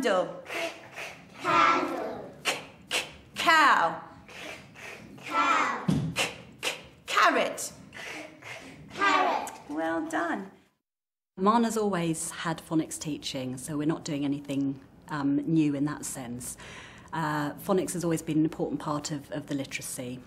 Candle. Candle. Cow. Cow. Carrot. Carrot. Well done. Marner's always had phonics teaching, so we're not doing anything new in that sense. Phonics has always been an important part of the literacy.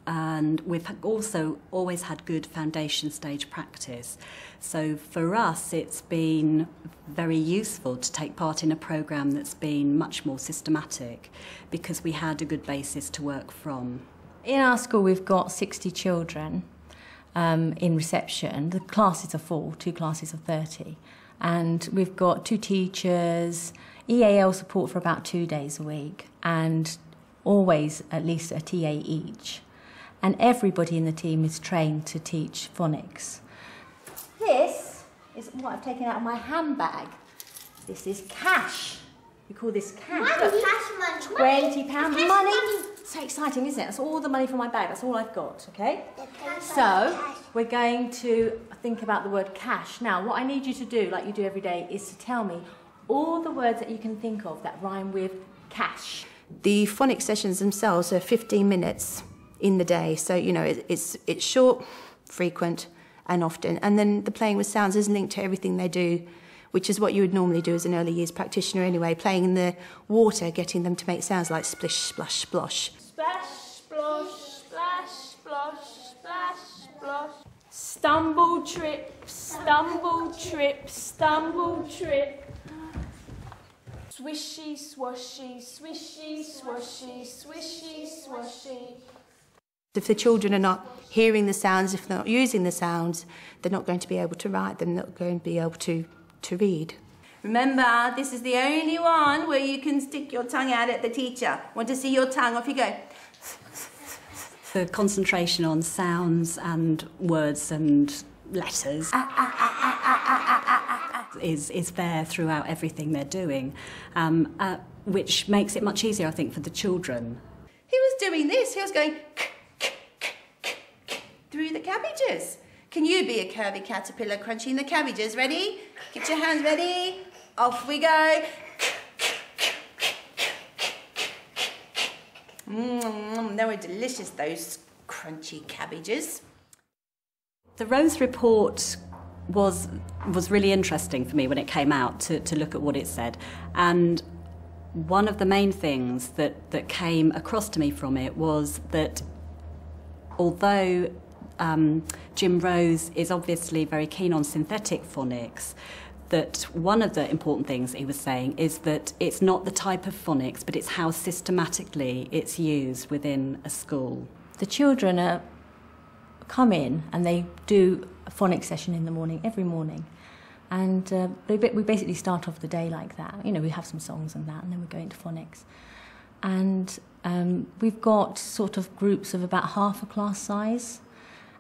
And we've also always had good foundation stage practice. So for us, it's been very useful to take part in a programme that's been much more systematic because we had a good basis to work from. In our school, we've got 60 children in reception. The classes are full, 2 classes of 30. And we've got 2 teachers, EAL support for about 2 days a week, and always at least a TA each. And everybody in the team is trained to teach phonics. This is what I've taken out of my handbag. This is cash. We call this cash. Money. Cash money. £20 money. So exciting, isn't it? That's all the money from my bag. That's all I've got, okay? So we're going to think about the word cash. Now, what I need you to do, like you do every day, is to tell me all the words that you can think of that rhyme with cash. The phonics sessions themselves are 15 minutes in the day, so you know it's short, frequent and often, and then the playing with sounds is linked to everything they do, which is what you would normally do as an early years practitioner anyway, playing in the water, getting them to make sounds like splish, splash, splosh. Splash, splosh, splash, splosh, splash, splosh. Stumble, trip, stumble, trip, stumble, trip. Swishy, swashy, swishy, swashy, swishy, swashy. If the children are not hearing the sounds, if they're not using the sounds, they're not going to be able to write them, they're not going to be able to read. Remember, this is the only one where you can stick your tongue out at the teacher. Want to see your tongue? Off you go. The concentration on sounds and words and letters is there throughout everything they're doing, which makes it much easier, I think, for the children. He was doing this. He was going through the cabbages. Can you be a curvy caterpillar crunching the cabbages? Ready? Get your hands ready. Off we go. They were delicious, those crunchy cabbages. The Rose report was really interesting for me when it came out to look at what it said. And one of the main things that came across to me from it was that although Jim Rose is obviously very keen on synthetic phonics, that one of the important things he was saying is that it's not the type of phonics, but it's how systematically it's used within a school. The children come in and they do a phonics session in the morning, every morning. And we basically start off the day like that. You know, we have some songs and that, and then we go into phonics. And we've got sort of groups of about half a class size.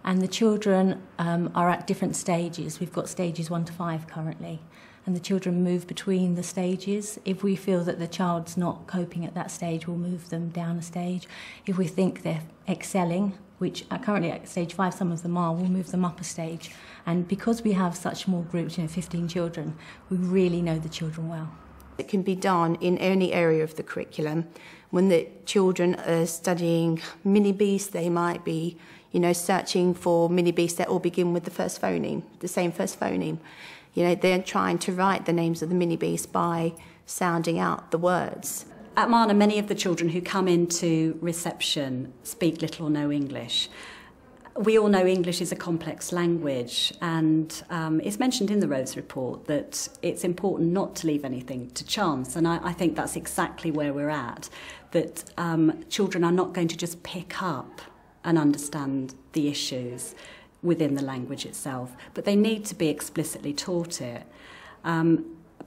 And the children are at different stages. We've got stages 1 to 5 currently. And the children move between the stages. If we feel that the child's not coping at that stage, we'll move them down a stage. If we think they're excelling, which are currently at stage 5, some of them are, we'll move them up a stage. And because we have such small groups, 15 children, we really know the children well. It can be done in any area of the curriculum. When the children are studying mini-beasts, they might be searching for mini-beasts that all begin with the first phoneme, the same first phoneme. They're trying to write the names of the mini-beasts by sounding out the words. At Marner, many of the children who come into reception speak little or no English. We all know English is a complex language, and it's mentioned in the Rose report that it's important not to leave anything to chance, and I think that's exactly where we're at, that children are not going to just pick up and understand the issues within the language itself, but they need to be explicitly taught it,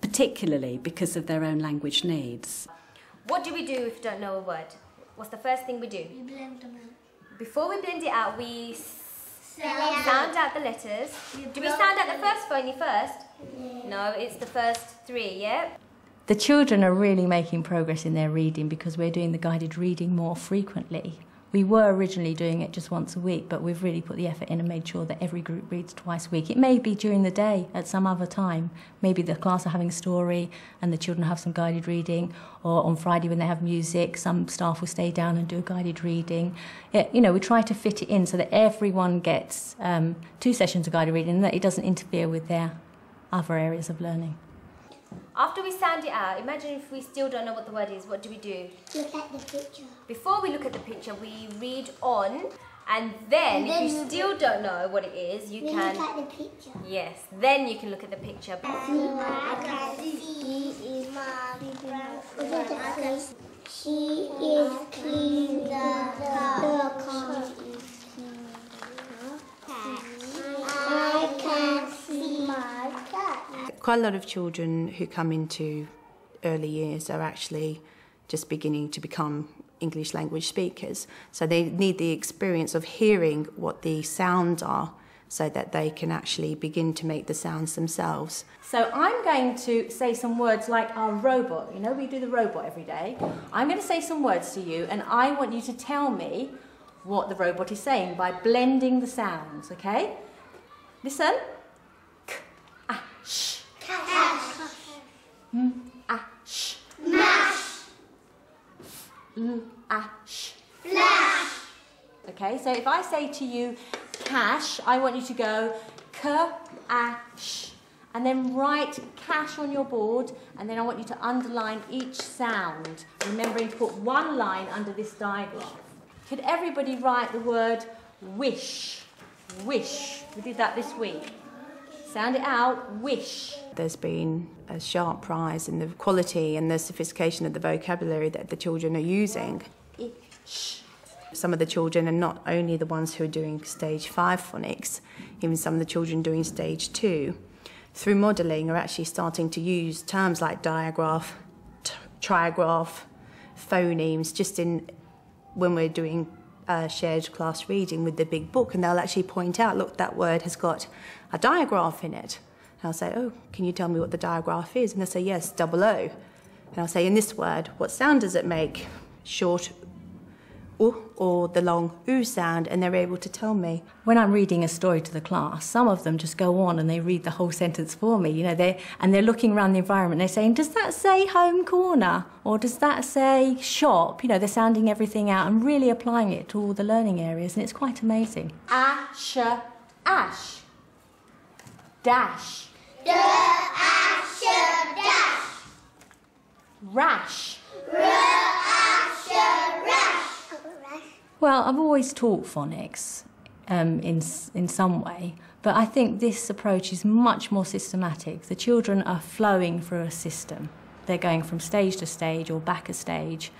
particularly because of their own language needs. What do we do if you don't know a word? What's the first thing we do? We blend them out. Before we blend it out, we sound out the letters. Do we sound out the first phoneme first? Yeah. No, it's the first 3, yeah? The children are really making progress in their reading because we're doing the guided reading more frequently We were originally doing it just once a week, but we've really put the effort in and made sure that every group reads twice a week. It may be during the day at some other time. Maybe the class are having a story and the children have some guided reading, or on Friday when they have music, some staff will stay down and do a guided reading. We try to fit it in so that everyone gets 2 sessions of guided reading and that it doesn't interfere with their other areas of learning. After we sound it out, imagine if we still don't know what the word is, what do we do? Look at the picture. Before we look at the picture, we read on, and then if you still don't know what it is, you can... Look at the picture. Yes, then you can look at the picture. She is clean the car. I can see my cat. Quite a lot of children who come into early years are actually just beginning to become English language speakers. So they need the experience of hearing what the sounds are so that they can actually begin to make the sounds themselves. So I'm going to say some words like our robot. You know, we do the robot every day. I'm going to say some words to you and I want you to tell me what the robot is saying by blending the sounds, okay? Listen. K, ah, sh. Cash. Ah, sh. Mash. Ah, sh. Flash. Okay, so if I say to you cash, I want you to go k-a-sh, and then write cash on your board, and then I want you to underline each sound, remembering to put one line under this diagram. Could everybody write the word wish? Wish. We did that this week. Sound it out, wish. There's been a sharp rise in the quality and the sophistication of the vocabulary that the children are using. Ish. Some of the children are not only the ones who are doing stage 5 phonics, even some of the children doing stage 2, through modelling are actually starting to use terms like diagraph, trigraph, phonemes, just in when we're doing shared class reading with the big book, and they'll actually point out, look, that word has got a diagraph in it. And I'll say, oh, can you tell me what the diagraph is? And they'll say, yes, double O. And I'll say, in this word, what sound does it make? Short U or the long U sound, and they're able to tell me. When I'm reading a story to the class, some of them just go on and they read the whole sentence for me. You know, they're looking around the environment. They're saying, "Does that say home corner, or does that say shop?" You know, they're sounding everything out and really applying it to all the learning areas, and it's quite amazing. Ash, ash, dash, Ash dash. rash. Ash rash. Well, I've always taught phonics in some way, but I think this approach is much more systematic. The children are flowing through a system. They're going from stage to stage or back a stage,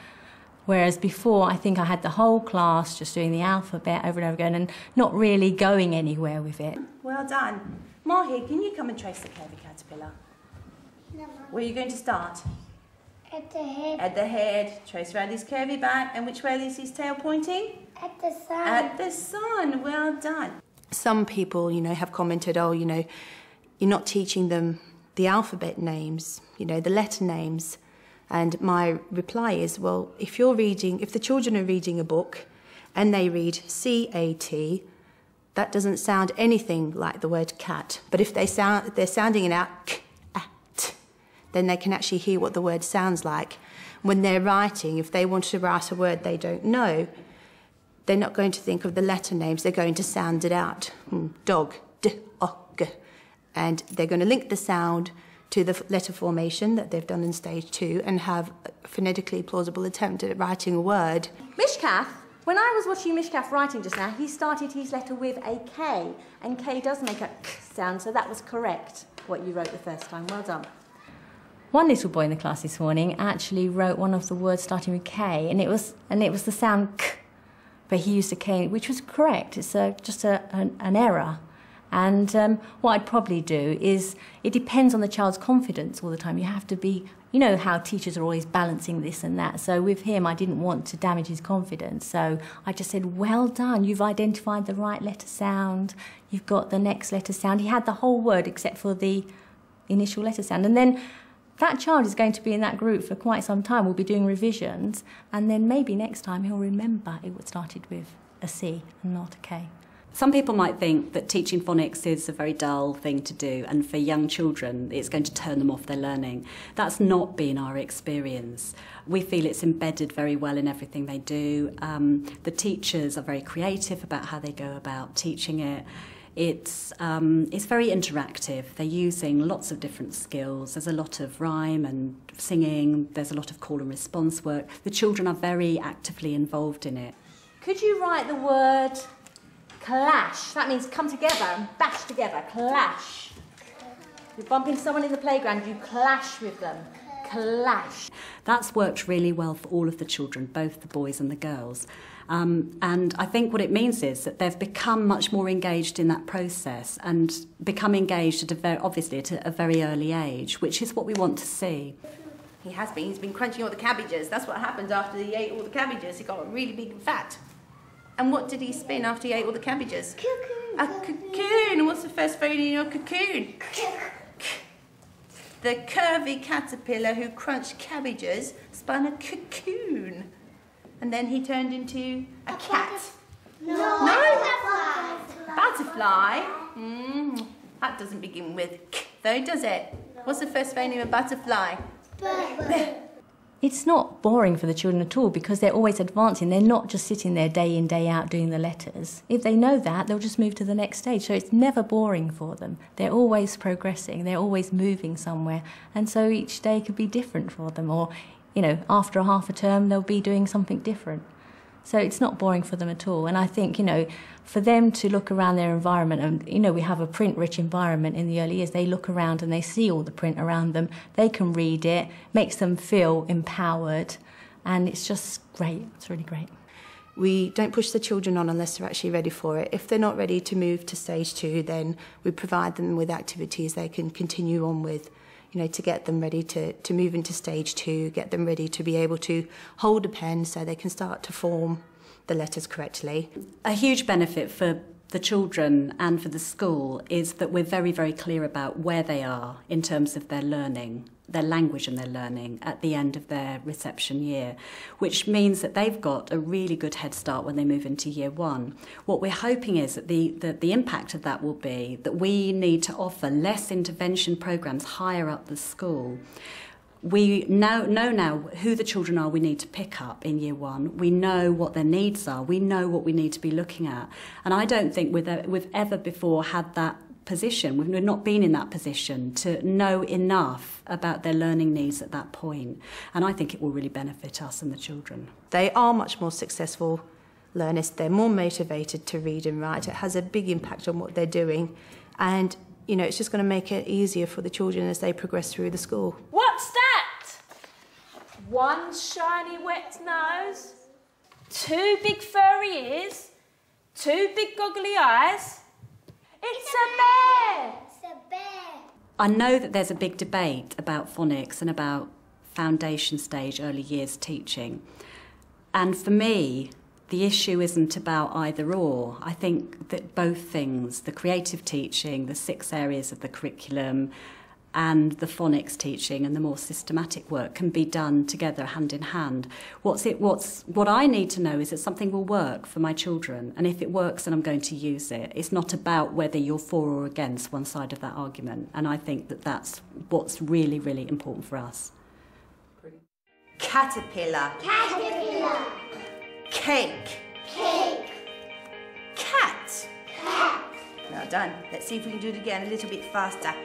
whereas before I think I had the whole class just doing the alphabet over and over again and not really going anywhere with it. Well done. Mahi, can you come and trace the curvy caterpillar? No, Where are you going to start? at the head. At the head, trace around his curvy back, and which way is his tail pointing? At the sun. At the sun, well done. Some people, have commented, oh, you're not teaching them the alphabet names, the letter names. And my reply is, well, if the children are reading a book and they read C-A-T, that doesn't sound anything like the word cat. But if they're sounding it out, k-at, then they can actually hear what the word sounds like. When they're writing, if they want to write a word they don't know, they're not going to think of the letter names, they're going to sound it out. Dog, d-o-g. And they're going to link the sound to the letter formation that they've done in stage 2 and have a phonetically plausible attempt at writing a word. Mishkath, when I was watching Mishkath writing just now, he started his letter with a K, and K does make a k sound, so that was correct, what you wrote the first time. Well done. One little boy in the class this morning actually wrote one of the words starting with K, and it was the sound k, but he used a K, which was correct. It's just an error. And what I'd probably do is, it depends on the child's confidence all the time. You have to be, you know how teachers are always balancing this and that. So with him, I didn't want to damage his confidence. So I just said, well done, you've identified the right letter sound. You've got the next letter sound. He had the whole word except for the initial letter sound. And then That child is going to be in that group for quite some time. We'll be doing revisions, and then maybe next time he'll remember it started with a C and not a K. Some people might think that teaching phonics is a very dull thing to do, and for young children it's going to turn them off their learning. That's not been our experience. We feel it's embedded very well in everything they do. The teachers are very creative about how they go about teaching it. It's very interactive. They're using lots of different skills. There's a lot of rhyme and singing. There's a lot of call and response work. The children are very actively involved in it. Could you write the word clash? That means come together and bash together. Clash. You bump into someone in the playground, you clash with them. Clash. That's worked really well for all of the children, both the boys and the girls. And I think what it means is that they've become much more engaged in that process and become engaged obviously at a very early age, which is what we want to see. He has been. He's been crunching all the cabbages. That's what happened after he ate all the cabbages. He got really big and fat. And what did he spin after he ate all the cabbages? Cocoon. A cocoon. And what's the first phoneme in a cocoon? The curvy caterpillar who crunched cabbages spun a cocoon. And then he turned into a cat. No. Butterfly? That doesn't begin with k, though, does it? What's the first phoneme of butterfly? It's not boring for the children at all because they're always advancing. They're not just sitting there day in, day out doing the letters. If they know that, they'll just move to the next stage. So it's never boring for them. They're always progressing. They're always moving somewhere. And so each day could be different for them. Or, you know, after a half a term, they'll be doing something different. So it's not boring for them at all. And I think, you know, for them to look around their environment, and, you know, we have a print-rich environment in the early years. They look around and they see all the print around them. They can read it, makes them feel empowered, and it's just great. It's really great. We don't push the children on unless they're actually ready for it. If they're not ready to move to stage 2, then we provide them with activities they can continue on with, you know, to get them ready to move into stage 2, get them ready to be able to hold a pen so they can start to form the letters correctly. A huge benefit for the children and for the school is that we're very, very clear about where they are in terms of their learning, their language and their learning at the end of their reception year, which means that they've got a really good head start when they move into year 1. What we're hoping is that the impact of that will be that we need to offer less intervention programmes higher up the school. We know now who the children are we need to pick up in year 1. We know what their needs are. We know what we need to be looking at. And I don't think we've ever before had that position. We've not been in that position to know enough about their learning needs at that point. And I think it will really benefit us and the children. They are much more successful learners. They're more motivated to read and write. It has a big impact on what they're doing. And, you know, it's just going to make it easier for the children as they progress through the school. What's that? One shiny wet nose, 2 big furry ears, 2 big goggly eyes. It's a bear! It's a bear. I know that there's a big debate about phonics and about foundation stage early years teaching. And for me, the issue isn't about either or. I think that both things, the creative teaching, the 6 areas of the curriculum, and the phonics teaching and the more systematic work can be done together hand in hand. What I need to know is that something will work for my children, and if it works then I'm going to use it. It's not about whether you're for or against one side of that argument, and I think that that's what's really, really important for us. Caterpillar. Caterpillar. Cake. Cake. Cat. Cat. Well done. Let's see if we can do it again a little bit faster.